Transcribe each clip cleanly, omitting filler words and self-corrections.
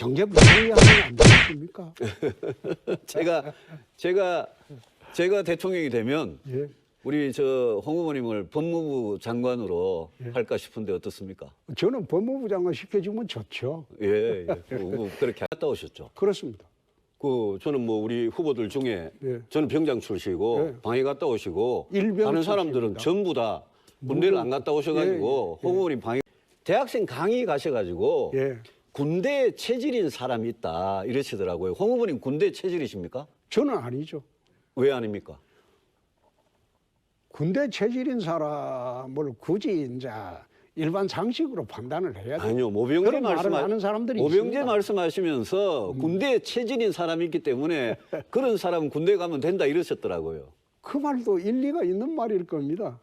경제 부동이 하면 안 되겠습니까? 제가 대통령이 되면 예. 우리 홍 후보님을 법무부 장관으로 예. 할까 싶은데 어떻습니까? 저는 법무부 장관 시켜주면 좋죠. 예, 그렇게 갔다 오셨죠. 그렇습니다. 저는 뭐 우리 후보들 중에 예. 저는 병장 출시고 예. 방위 갔다 오시고 일병 다른 사람들은 출신입니다. 전부 다 군대를 안 갔다 오셔가지고 예, 예. 홍 후보님 방위 대학생 강의 가셔가지고 예. 군대 체질인 사람이 있다 이러시더라고요. 홍 후보님 군대 체질이십니까? 저는 아니죠. 왜 아닙니까? 군대 체질인 사람을 굳이 이제 일반 상식으로 판단을 해야 돼요. 아니요, 모병제 그런 말을 하는 사람들이 모병제 있습니다. 말씀하시면서 군대 체질인 사람이 있기 때문에 그런 사람은 군대 가면 된다 이러셨더라고요. 그 말도 일리가 있는 말일 겁니다.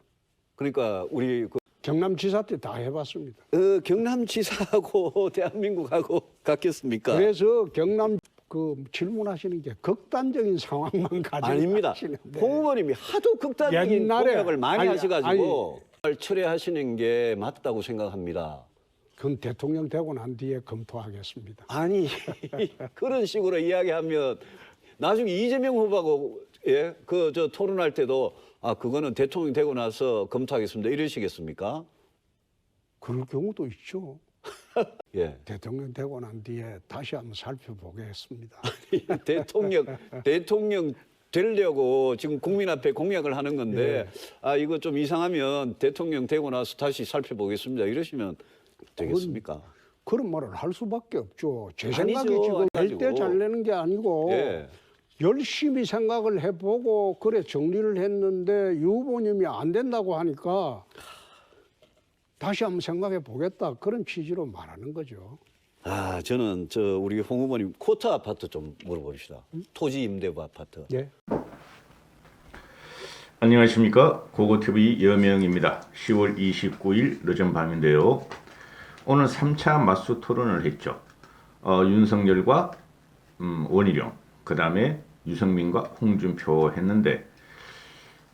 그러니까 우리 경남지사 때 다 해봤습니다. 경남지사하고 대한민국하고 같겠습니까? 그래서 경남 질문하시는 게 극단적인 상황만 가지고 아닙니다. 하시는데 홍 후보님이 하도 극단적인 옛날에 공약을 많이 아니, 하셔가지고 철회하시는 게 맞다고 생각합니다. 그건 대통령 되고 난 뒤에 검토하겠습니다. 아니 그런 식으로 이야기하면 나중에 이재명 후보하고 토론할 때도 그거는 대통령 되고 나서 검토하겠습니다 이러시겠습니까? 그럴 경우도 있죠. 예. 대통령 되고 난 뒤에 다시 한번 살펴보겠습니다. 대통령 되려고 지금 국민 앞에 공약을 하는 건데 이거 좀 이상하면 대통령 되고 나서 다시 살펴보겠습니다 이러시면 되겠습니까? 그런 말을 할 수밖에 없죠. 제 아니죠. 생각이 지금 아니죠. 될 때 잘내는 게 아니고 예. 열심히 생각을 해보고 그래 정리를 했는데 유 후보님이 안 된다고 하니까 다시 한번 생각해 보겠다 그런 취지로 말하는 거죠. 저는 우리 홍 후보님 쿼터 아파트 좀 물어봅시다. 토지 임대부 아파트. 예. 안녕하십니까. 고고TV 여명입니다. 10월 29일 늦은 밤인데요. 오늘 3차 맞수 토론을 했죠. 윤석열과 원희룡, 그 다음에 유승민과 홍준표 했는데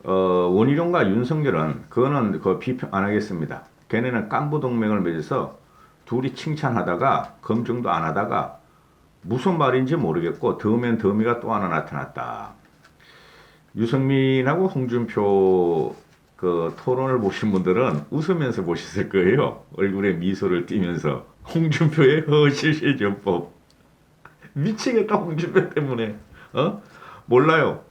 원희룡과 윤석열은 그거는 비평 안 하겠습니다. 걔네는 깐부 동맹을 맺어서 둘이 칭찬하다가 검증도 안 하다가 무슨 말인지 모르겠고 더우면 더미가 또 하나 나타났다. 유승민하고 홍준표 토론을 보신 분들은 웃으면서 보셨을 거예요. 얼굴에 미소를 띠면서 홍준표의 허실실전법 미치겠다 홍준표 때문에 몰라요.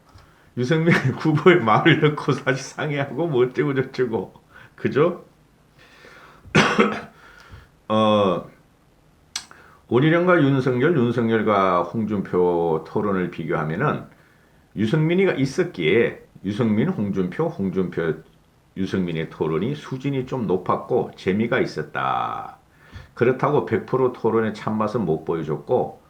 유승민 후보의 말을 듣고 사실 상해하고 뭐 어쩌고 저쩌고 그죠? 원희룡과 윤석열과 홍준표 토론을 비교하면은 유승민이가 있었기에 유승민, 홍준표, 유승민의 토론이 수준이 좀 높았고 재미가 있었다. 그렇다고 100% 토론의 참맛은 못 보여줬고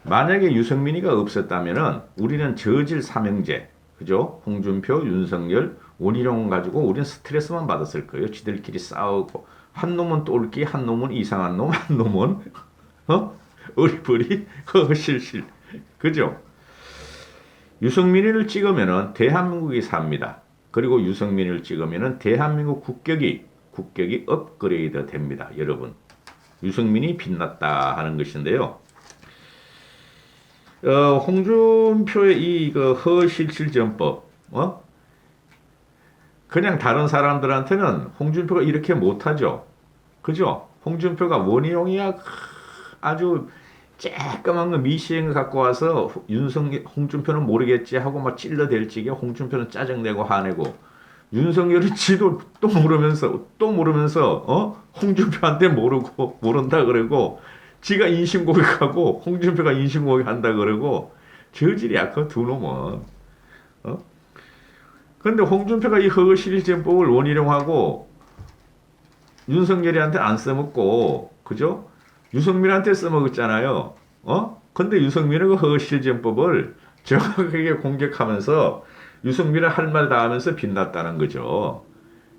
만약에 유승민이가 없었다면은 우리는 저질 삼형제 그죠? 홍준표, 윤석열, 원희룡 가지고 우리는 스트레스만 받았을 거예요. 지들끼리 싸우고 한 놈은 똘끼, 한 놈은 이상한 놈, 한 놈은 어리버리 허실실 그죠? 유승민이를 찍으면은 대한민국이 삽니다. 그리고 유승민을 찍으면은 대한민국 국격이 업그레이드 됩니다. 여러분 유승민이 빛났다 하는 것인데요. 홍준표의 이 허실실전법 그냥 다른 사람들한테는 홍준표가 이렇게 못하죠. 그죠? 홍준표가 원희룡이야 아주 쬐끄만 거 미시행 갖고 와서 홍준표는 모르겠지 하고 막 찔러댈 지게 홍준표는 짜증내고 화내고 윤석열이 지도 또 모르면서 홍준표한테 모른다 그러고 지가 인신고백하고 홍준표가 인신고백 한다 그러고 저질이 약한 두 놈은 근데 홍준표가 이 허실전법을 원희룡하고 윤석열이한테 안 써먹고 그죠? 유승민한테 써먹었잖아요. 근데 유승민은 그 허실전법을 정확하게 공격하면서 유승민은 할 말 다 하면서 빛났다는 거죠.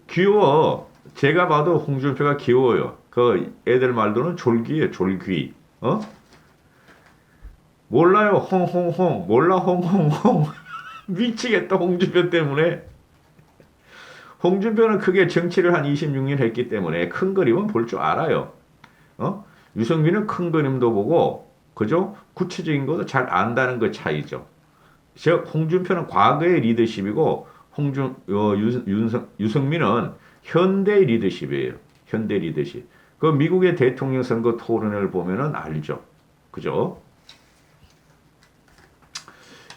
귀여워. 제가 봐도 홍준표가 귀여워요. 그 애들 말로는 졸귀예요. 졸귀. 몰라요. 홍홍홍. 몰라 홍홍홍. 미치겠다 홍준표 때문에. 홍준표는 크게 정치를 한 26년 했기 때문에 큰 그림은 볼 줄 알아요. 유승민은 큰 그림도 보고 그죠? 구체적인 것도 잘 안다는 그 차이죠. 홍준표는 과거의 리더십이고 유승민은 현대 리더십이에요. 현대 리더십. 그 미국의 대통령 선거 토론을 보면은 알죠. 그죠?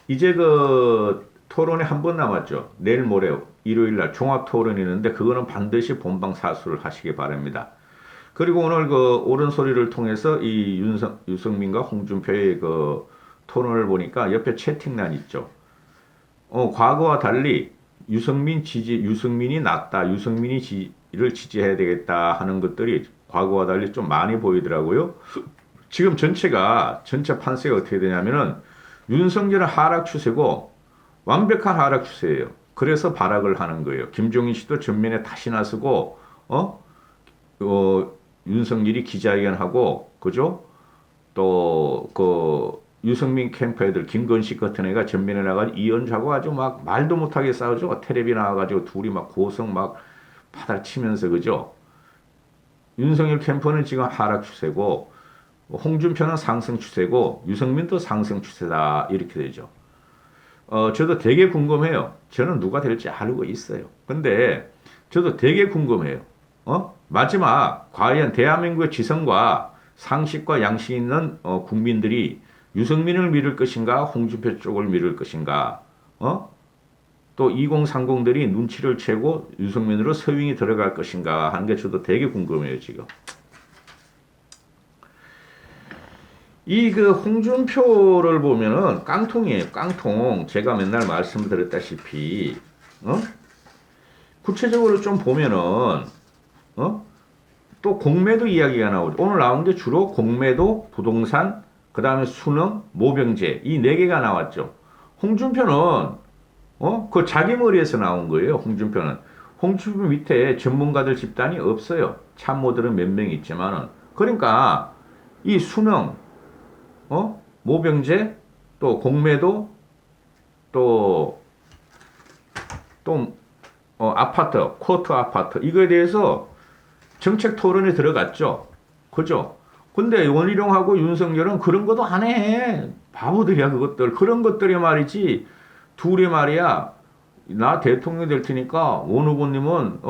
이제 그 토론이 한 번 남았죠. 내일 모레 일요일 날 종합 토론이 있는데 그거는 반드시 본방사수를 하시기 바랍니다. 그리고 오늘 그 옳은 소리를 통해서 이 유승민과 홍준표의 그 토론을 보니까 옆에 채팅란 있죠. 과거와 달리 유승민이 낫다. 유승민을 지지해야 되겠다 하는 것들이 과거와 달리 좀 많이 보이더라고요. 지금 전체 판세가 어떻게 되냐면은 윤석열은 하락 추세고 완벽한 하락 추세예요. 그래서 발악을 하는 거예요. 김종인 씨도 전면에 다시 나서고 윤석열이 기자회견하고 그죠? 또 그 유승민 캠프 애들 김건식 같은 애가 전면에 나가서 이현주하고 아주 막 말도 못하게 싸우죠. 텔레비 나와가지고 둘이 막 고성 막 파닥치면서 그죠? 윤석열 캠프는 지금 하락 추세고 홍준표는 상승 추세고 유승민도 상승 추세다 이렇게 되죠. 저도 되게 궁금해요. 저는 누가 될지 알고 있어요. 근데 저도 되게 궁금해요. 마지막 과연 대한민국의 지성과 상식과 양식 있는 국민들이 유승민을 믿을 것인가 홍준표 쪽을 믿을 것인가 또 2030들이 눈치를 채고 유승민으로 서윙이 들어갈 것인가 하는 게 저도 되게 궁금해요 지금. 이 그 홍준표를 보면은 깡통이에요. 깡통. 제가 맨날 말씀드렸다시피 구체적으로 좀 보면은 또 공매도 이야기가 나오죠. 오늘 나온 게 주로 공매도, 부동산, 그 다음에 수능, 모병제 이 네 개가 나왔죠. 홍준표는 그 자기 머리에서 나온 거예요. 홍준표 밑에 전문가들 집단이 없어요. 참모들은 몇 명 있지만은 그러니까 이 수능, 모병제, 또 공매도, 또 아파트, 쿼터 아파트 이거에 대해서 정책 토론에 들어갔죠. 그죠? 근데 원희룡하고 윤석열은 그런 것도 안 해. 바보들이야 그것들. 그런 것들이 말이지. 둘이 말이야. 나 대통령 될 테니까 원 후보님은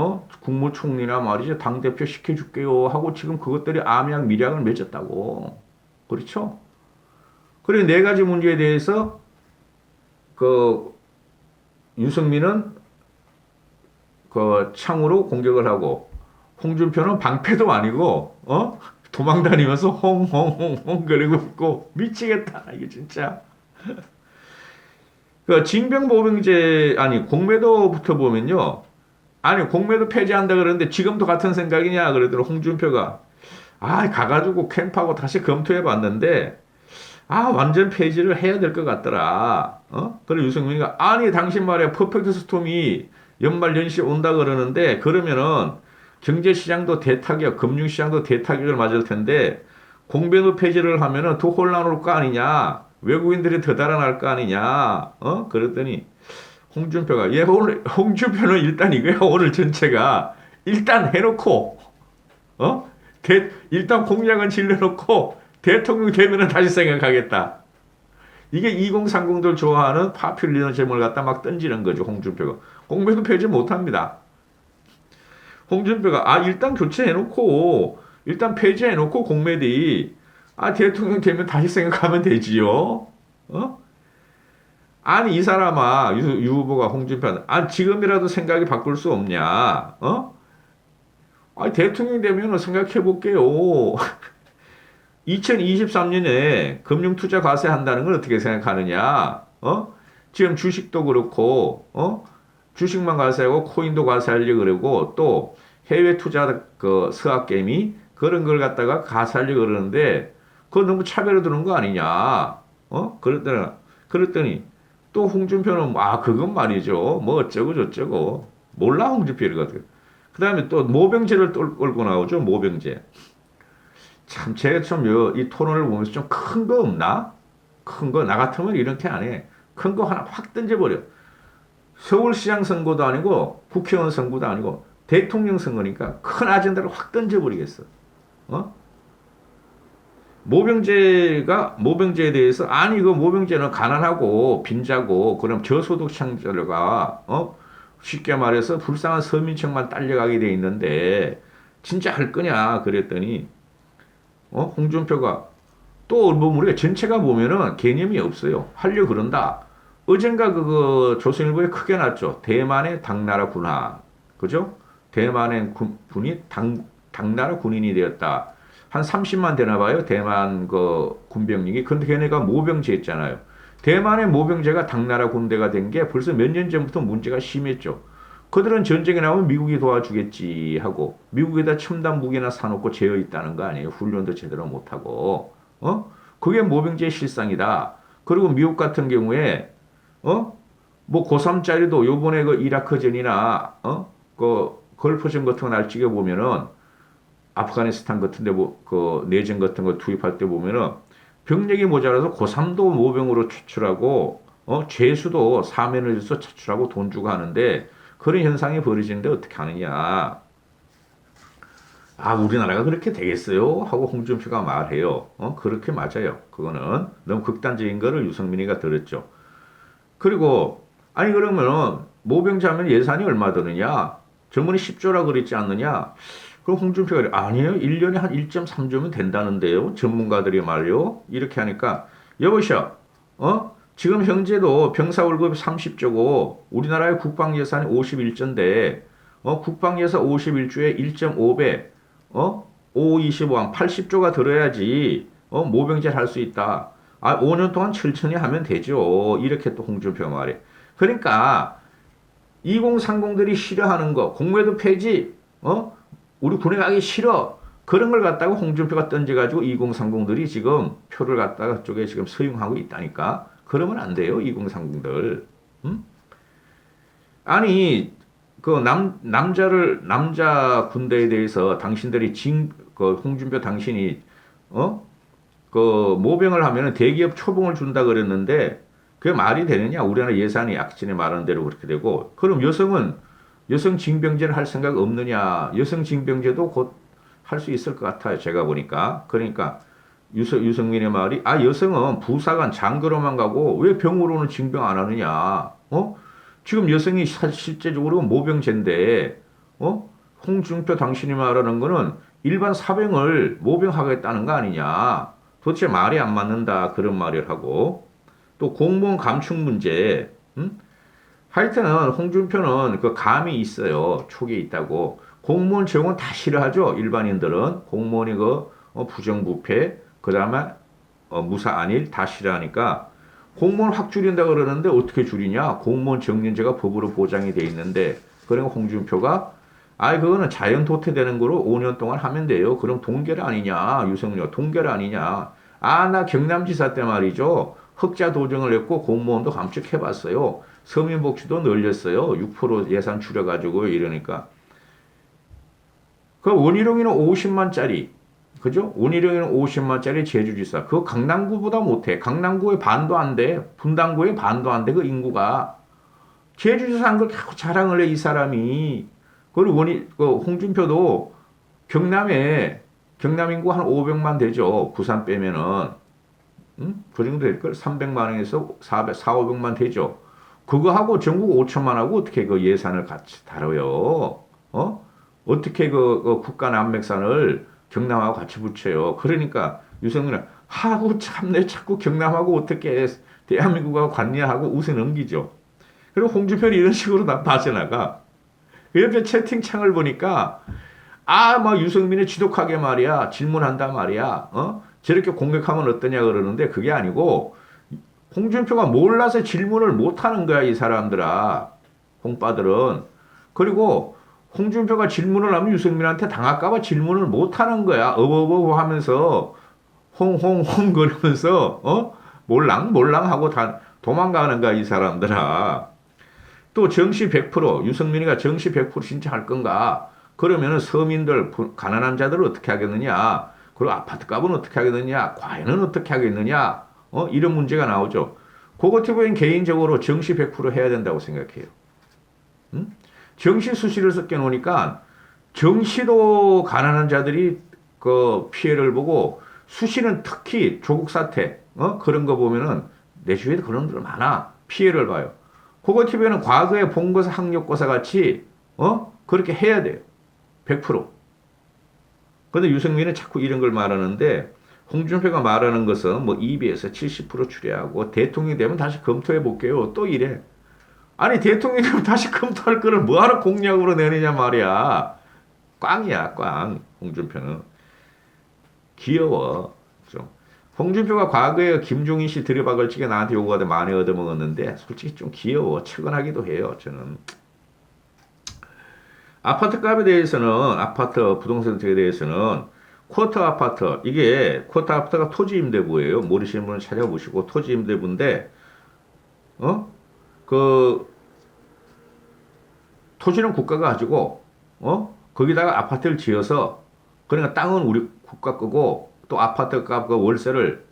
국무총리나 말이죠. 당대표 시켜줄게요 하고 지금 그것들이 암약 미략을 맺었다고. 그렇죠? 그리고 네 가지 문제에 대해서 그 유승민은 그 창으로 공격을 하고 홍준표는 방패도 아니고 도망다니면서 홍홍홍홍 거리고 있고 미치겠다 이게 진짜. 그 징병보병제 아니 공매도부터 보면요. 아니 공매도 폐지한다 그러는데 지금도 같은 생각이냐 그러더라고 홍준표가. 가가지고 캠프하고 다시 검토해 봤는데 완전 폐지를 해야 될 것 같더라. 그래 유승민이가 아니 당신 말에 퍼펙트 스톰이 연말 연시에 온다 그러는데 그러면은 경제시장도 대타격, 금융시장도 대타격을 맞을 텐데 공매도 폐지를 하면은 더 혼란 올 거 아니냐, 외국인들이 더 달아날 거 아니냐, 그랬더니 홍준표가 오늘 홍준표는 일단 이거야 오늘 전체가 일단 해놓고 일단 공약은 질러놓고 대통령 되면은 다시 생각하겠다. 이게 2030들 좋아하는 파퓰리즘을 갖다 막 던지는 거죠 홍준표가. 공매도 폐지 못합니다. 홍준표가 일단 교체해놓고 일단 폐지해놓고 공매도 대통령 되면 다시 생각하면 되지요. 아니 이 사람아 유 후보가 홍준표는 지금이라도 생각이 바꿀 수 없냐? 대통령 되면 생각해볼게요. 2023년에 금융투자 과세한다는 걸 어떻게 생각하느냐? 지금 주식도 그렇고 주식만 과세하고 코인도 과세하려고 그러고 또 해외 투자 그 스왑게임이 그런 걸 갖다가 과세하려고 그러는데 그거 너무 차별화 두는 거 아니냐? 그랬더니 또 홍준표는 그건 말이죠. 뭐 어쩌고 저쩌고 몰라 홍준표 이러거든. 그 다음에 또 모병제를 끌고 나오죠. 모병제. 참 제가 좀 이 토론을 보면서 좀 큰 거 없나? 큰 거 나 같으면 이렇게 안 해. 큰 거 하나 확 던져버려. 서울시장 선거도 아니고 국회의원 선거도 아니고 대통령 선거니까 큰 아젠다를 확 던져버리겠어. 모병제에 대해서 아니 그 모병제는 가난하고 빈자고 그럼 저소득층들과 쉽게 말해서 불쌍한 서민층만 딸려가게 돼 있는데 진짜 할 거냐 그랬더니 홍준표가 또 뭐 우리가 전체가 보면은 개념이 없어요. 하려 그런다. 어젠가 그 조선일보에 크게 났죠. 대만의 당나라 군화. 그죠? 대만의 군이 당나라 군인이 되었다. 한 30만 되나 봐요. 대만 그 군병력이. 근데 걔네가 모병제 했잖아요. 대만의 모병제가 당나라 군대가 된 게 벌써 몇 년 전부터 문제가 심했죠. 그들은 전쟁에 나오면 미국이 도와주겠지 하고 미국에다 첨단 무기나 사놓고 재어 있다는 거 아니에요. 훈련도 제대로 못하고. 그게 모병제의 실상이다. 그리고 미국 같은 경우에 뭐 고3짜리도 요번에 그 이라크전이나 그 걸프전 같은 거 날찍어 보면은 아프가니스탄 같은데 그 내전 같은 거 투입할 때 보면은 병력이 모자라서 고3도 모병으로 추출하고 죄수도 사면을 해서 차출하고 돈 주고 하는데 그런 현상이 벌어지는데 어떻게 하느냐. 아 우리나라가 그렇게 되겠어요? 하고 홍준표가 말해요. 그렇게 맞아요. 그거는 너무 극단적인 거를 유승민이가 들었죠. 그리고 아니 그러면은 모병자면 예산이 얼마 드느냐? 저번에 10조라 그랬지 않느냐? 그럼 홍준표가 그래, 아니에요. 1년에 한 1.3조면 된다는데요. 전문가들이 말이요. 이렇게 하니까 여보셔. 지금 현재도 병사 월급이 30조고 우리나라의 국방 예산이 51조인데 국방 예산 51조에 1.5배 525왕 80조가 들어야지 모병제를 할 수 있다. 5년 동안 천천히 하면 되죠. 이렇게 또 홍준표가 말해. 그러니까 2030들이 싫어하는 거 공무회도 폐지 우리 군에 가기 싫어. 그런 걸 갖다가 홍준표가 던져가지고 2030들이 지금 표를 갖다가 쪽에 지금 서용하고 있다니까. 그러면 안 돼요. 2030들. 아니 그 남자 군대에 대해서 당신들이 그 홍준표 당신이 그 모병을 하면은 대기업 초봉을 준다 그랬는데 그게 말이 되느냐? 우리나라 예산이 약진에 말하는 대로 그렇게 되고 그럼 여성 징병제를 할 생각 없느냐? 여성 징병제도 곧 할 수 있을 것 같아요. 제가 보니까. 그러니까 유승민의 말이 여성은 부사관 장교로만 가고 왜 병으로는 징병 안 하느냐? 지금 여성이 실제적으로 모병제인데 홍준표 당신이 말하는 거는 일반 사병을 모병하겠다는 거 아니냐? 도대체 말이 안 맞는다 그런 말을 하고 또 공무원 감축 문제 하여튼은 홍준표는 그 감이 있어요. 촉이 있다고. 공무원 채용은 다 싫어하죠. 일반인들은 공무원이 그 부정부패 그다음에 무사 안일 다 싫어하니까 공무원 확 줄인다 그러는데 어떻게 줄이냐? 공무원 정년제가 법으로 보장이 돼 있는데 그러니까 홍준표가 그거는 자연 도태되는 거로 5년 동안 하면 돼요. 그럼 동결 아니냐? 유승민이가 동결 아니냐? 나 경남지사 때 말이죠. 흑자 도정을 했고 공무원도 감축해봤어요. 서민복지도 늘렸어요. 6% 예산 줄여가지고 이러니까. 그 원희룡이는 50만짜리. 그죠? 원희룡이는 50만짜리 제주지사. 그거 강남구보다 못해. 강남구의 반도 안 돼. 분당구의 반도 안 돼. 그 인구가. 제주지사 한 걸 자꾸 자랑을 해, 이 사람이. 그리고 홍준표도 경남 인구 한 500만 되죠. 부산 빼면은. 그 정도 될걸? 300만원에서 400~500만 되죠. 그거 하고 전국 5천만 하고 어떻게 그 예산을 같이 다뤄요? 어떻게 그 국가 남맥산을 경남하고 같이 붙여요? 그러니까 유승민은 참내 자꾸 경남하고 어떻게 대한민국하고 관여하고 웃어 넘기죠. 그리고 홍준표는 이런 식으로 다 빠져나가. 그 옆에 채팅창을 보니까 막 유승민이 지독하게 말이야 질문한다 말이야. 저렇게 공격하면 어떠냐 그러는데 그게 아니고 홍준표가 몰라서 질문을 못하는 거야 이 사람들아. 홍빠들은. 그리고 홍준표가 질문을 하면 유승민한테 당할까봐 질문을 못하는 거야. 어버버버 하면서 홍홍홍 그러면서 몰랑 하고 다 도망가는 거야 이 사람들아. 또 정시 100% 유승민이가 정시 100% 진짜 할 건가? 그러면은 서민들 가난한 자들을 어떻게 하겠느냐? 그리고 아파트 값은 어떻게 하겠느냐? 과외는 어떻게 하겠느냐? 이런 문제가 나오죠. 그것 때문에 개인적으로 정시 100% 해야 된다고 생각해요. 정시 수시를 섞여 놓으니까 정시도 가난한 자들이 그 피해를 보고 수시는 특히 조국 사태 그런 거 보면은 내 주위에도 그런 분들 많아. 피해를 봐요. 그거 TV는 과거에 본고사 학력고사 같이 그렇게 해야 돼요. 100%. 근데 유승민은 자꾸 이런 걸 말하는데 홍준표가 말하는 것은 뭐 EBS 70% 추례하고 대통령이 되면 다시 검토해 볼게요. 또 이래. 아니 대통령이 되면 다시 검토할 거를 뭐하러 공약으로 내느냐 말이야. 꽝이야 꽝. 홍준표는. 귀여워. 좀. 홍준표가 과거에 김종인 씨 들여박을 적에 나한테 요구하다 많이 얻어먹었는데 솔직히 좀 귀여워. 측은하기도 해요. 저는. 아파트 값에 대해서는 아파트 부동산 정책에 대해서는 쿼터 아파트 이게 쿼터 아파트가 토지임대부예요. 모르시는 분은 찾아보시고 토지임대부인데 그 토지는 국가가 가지고 거기다가 아파트를 지어서 그러니까 땅은 우리 국가 거고 또 아파트 값과 월세를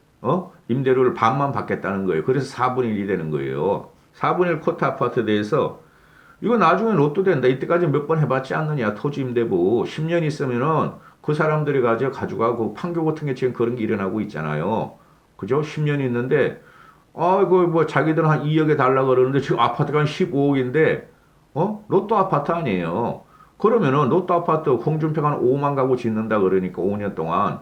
임대료를 반만 받겠다는 거예요. 그래서 4분의 1이 되는 거예요. 4분의 1 쿼터 아파트에 대해서 이거 나중에 로또 된다. 이때까지 몇 번 해봤지 않느냐. 토지 임대부 10년 있으면은 그 사람들이 가져가고 판교 같은 게 지금 그런 게 일어나고 있잖아요. 그죠? 10년 있는데 아이고 뭐 자기들은 한 2억에 달라 그러는데 지금 아파트가 한 15억인데 로또 아파트 아니에요. 그러면은 로또 아파트 홍준표가 한 5만 가구 짓는다 그러니까 5년 동안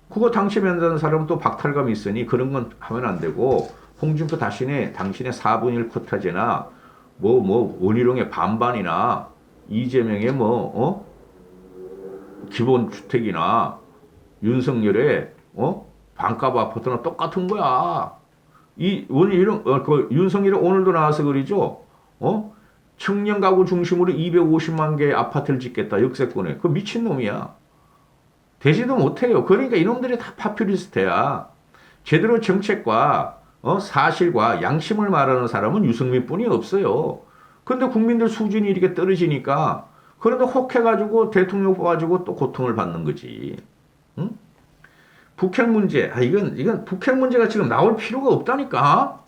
그거 당첨한다는 사람은 또 박탈감이 있으니 그런 건 하면 안 되고 홍준표 당신의 4분의 1 쿼터제나 원희룡의 반반이나 이재명의 기본주택이나 윤석열의 반값 아파트나 똑같은 거야. 이 원희룡 그 윤석열이 오늘도 나와서 그러죠. 청년 가구 중심으로 250만 개의 아파트를 짓겠다. 역세권에. 그 미친놈이야. 되지도 못해요. 그러니까 이놈들이 다 파퓰리스트야. 제대로 정책과 사실과 양심을 말하는 사람은 유승민뿐이 없어요. 근데 국민들 수준이 이렇게 떨어지니까 그런데 혹해가지고 대통령 뽑아가지고 또 고통을 받는 거지. 응? 북핵 문제, 이건 북핵 문제가 지금 나올 필요가 없다니까.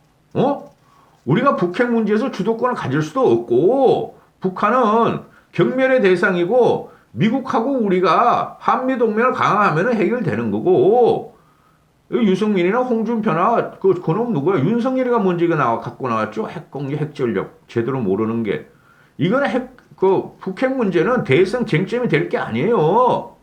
우리가 북핵 문제에서 주도권을 가질 수도 없고 북한은 경멸의 대상이고 미국하고 우리가 한미 동맹을 강화하면 해결되는 거고. 유승민이나 홍준표나 그놈 누구야? 윤석열이가 먼저 이거 갖고 나왔죠. 핵공개, 핵전력 제대로 모르는 게. 이거는 북핵 문제는 대선 쟁점이 될 게 아니에요.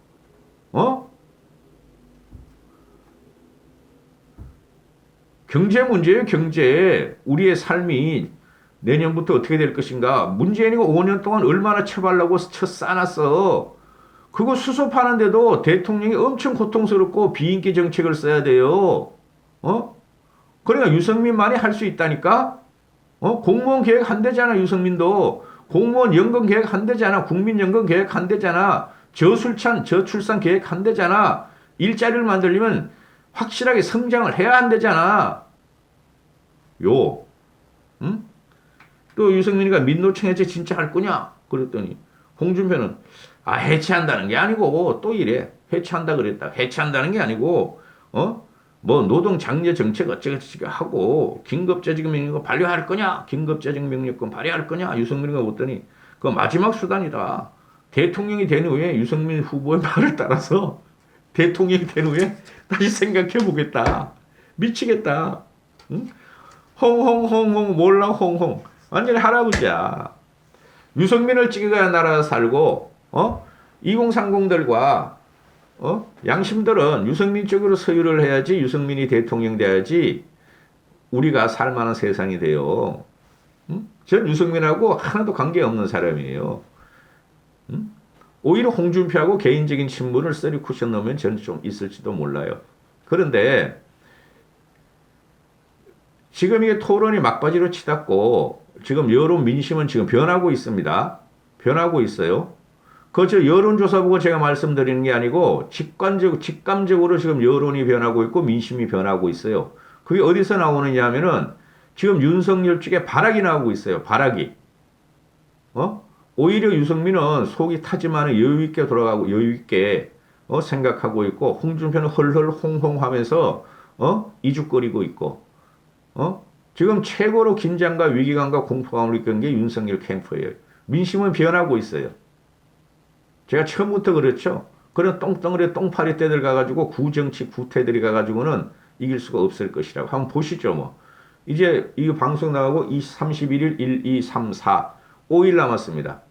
경제 문제예요. 경제. 우리의 삶이 내년부터 어떻게 될 것인가. 문재인이가 5년 동안 얼마나 처발라고 싸놨어. 그거 수습하는데도 대통령이 엄청 고통스럽고 비인기 정책을 써야 돼요. 그러니까 유승민만이 할 수 있다니까? 공무원 계획 한 대잖아, 유승민도. 공무원 연금 계획 한 대잖아. 국민연금 계획 한 대잖아. 저출산 계획 한 대잖아. 일자리를 만들려면 확실하게 성장을 해야 한대잖아. 응? 또 유승민이가 민노총 해체 진짜 할 거냐? 그랬더니 홍준표는 해체한다는 게 아니고 또 이래. 해체한다 그랬다. 해체한다는 게 아니고 노동 장려 정책 어쩌고저쩌고 하고 긴급재직 명령권 발효할 거냐? 긴급재직 명령권 발효할 거냐? 유승민이가 묻더니 그 마지막 수단이다. 대통령이 된 후에 유승민 후보의 말을 따라서 대통령이 된 후에 다시 생각해 보겠다. 미치겠다. 응? 홍홍홍홍 몰라 홍홍. 완전히 할아버지야. 유승민을 찍어야 나라 살고 2030들과 양심들은 유승민 쪽으로 서유를 해야지 유승민이 대통령 돼야지 우리가 살만한 세상이 돼요. 전 유승민하고 하나도 관계없는 사람이에요. 오히려 홍준표하고 개인적인 친분을 쓰리 쿠션 넣으면 저는 좀 있을지도 몰라요. 그런데 지금 이게 토론이 막바지로 치닫고 지금 여론 민심은 지금 변하고 있습니다. 변하고 있어요. 그저 여론조사 보고 제가 말씀드리는 게 아니고 직감적으로 지금 여론이 변하고 있고 민심이 변하고 있어요. 그게 어디서 나오느냐 하면은 지금 윤석열 쪽에 발악이 나오고 있어요. 발악이. 오히려 유승민은 속이 타지만 여유 있게 돌아가고 여유 있게 생각하고 있고 홍준표는 헐헐 홍홍 하면서 이죽거리고 있고 지금 최고로 긴장과 위기감과 공포감을 느끼는 게 윤석열 캠프예요. 민심은 변하고 있어요. 제가 처음부터 그랬죠. 그런 똥덩어리 똥파리 떼들 가가지고 구정치 구태들이 가가지고는 이길 수가 없을 것이라고 한번 보시죠. 뭐 이제 이 방송 나가고 31일 1, 2, 3, 4 5일 남았습니다.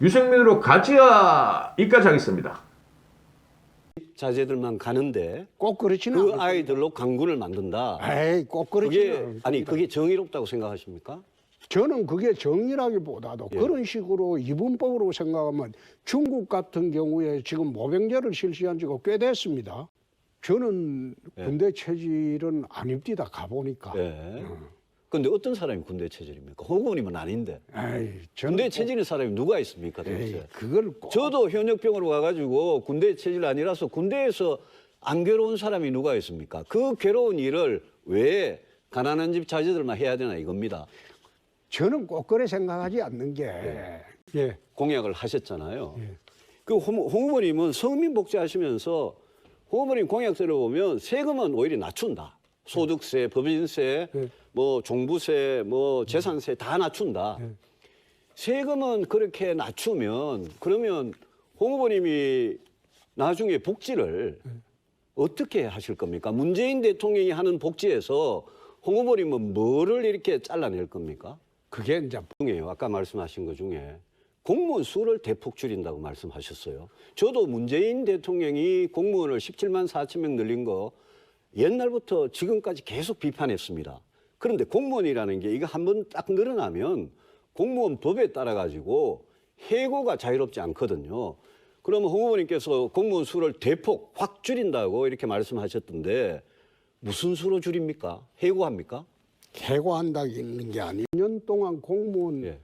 유승민으로 가자 이까지 하겠습니다. 자제들만 가는데 꼭 그렇지는 그 않을 아이들로 강군을 만든다. 에이, 꼭 그렇지는 그게 않을 아니 겁니다. 그게 정의롭다고 생각하십니까? 저는 그게 정의라기보다도 예. 그런 식으로 이분법으로 생각하면 중국 같은 경우에 지금 모병제를 실시한 지가 꽤 됐습니다. 저는 예. 군대 체질은 안 입디다 가보니까. 예. 그런데 어떤 사람이 군대 체질입니까? 홍군이면 아닌데. 에이, 저는 군대 꼭- 체질인 사람이 누가 있습니까? 에이, 도대체? 그걸 꼭 저도 현역병으로 가가지고 군대 체질 아니라서 군대에서 안 괴로운 사람이 누가 있습니까? 그 괴로운 일을 왜 가난한 집 자제들만 해야 되나 이겁니다. 저는 꼭 그래 생각하지 않는 게 예. 공약을 하셨잖아요. 예. 그 홍 후보님은 서민 복지하시면서 홍 후보님 공약 들어보면 세금은 오히려 낮춘다. 소득세, 법인세, 예. 뭐 종부세, 뭐 재산세 다 낮춘다. 예. 세금은 그렇게 낮추면 그러면 홍 후보님이 나중에 복지를 어떻게 하실 겁니까? 문재인 대통령이 하는 복지에서 홍 후보님은 뭐를 이렇게 잘라낼 겁니까? 그게 이제 중에요. 아까 말씀하신 것 중에 공무원 수를 대폭 줄인다고 말씀하셨어요. 저도 문재인 대통령이 공무원을 17만 4천 명 늘린 거 옛날부터 지금까지 계속 비판했습니다. 그런데 공무원이라는 게 이거 한번 딱 늘어나면 공무원 법에 따라 가지고 해고가 자유롭지 않거든요. 그러면 홍 후보님께서 공무원 수를 대폭 확 줄인다고 이렇게 말씀하셨던데 무슨 수로 줄입니까? 해고합니까? 해고한다는 게 아니 2년 동안 공무원 예.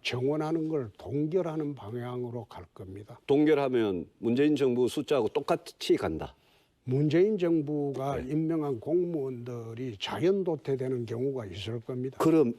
정원하는 걸 동결하는 방향으로 갈 겁니다. 동결하면 문재인 정부 숫자하고 똑같이 간다. 문재인 정부가 임명한 공무원들이 자연 도태되는 경우가 있을 겁니다. 그럼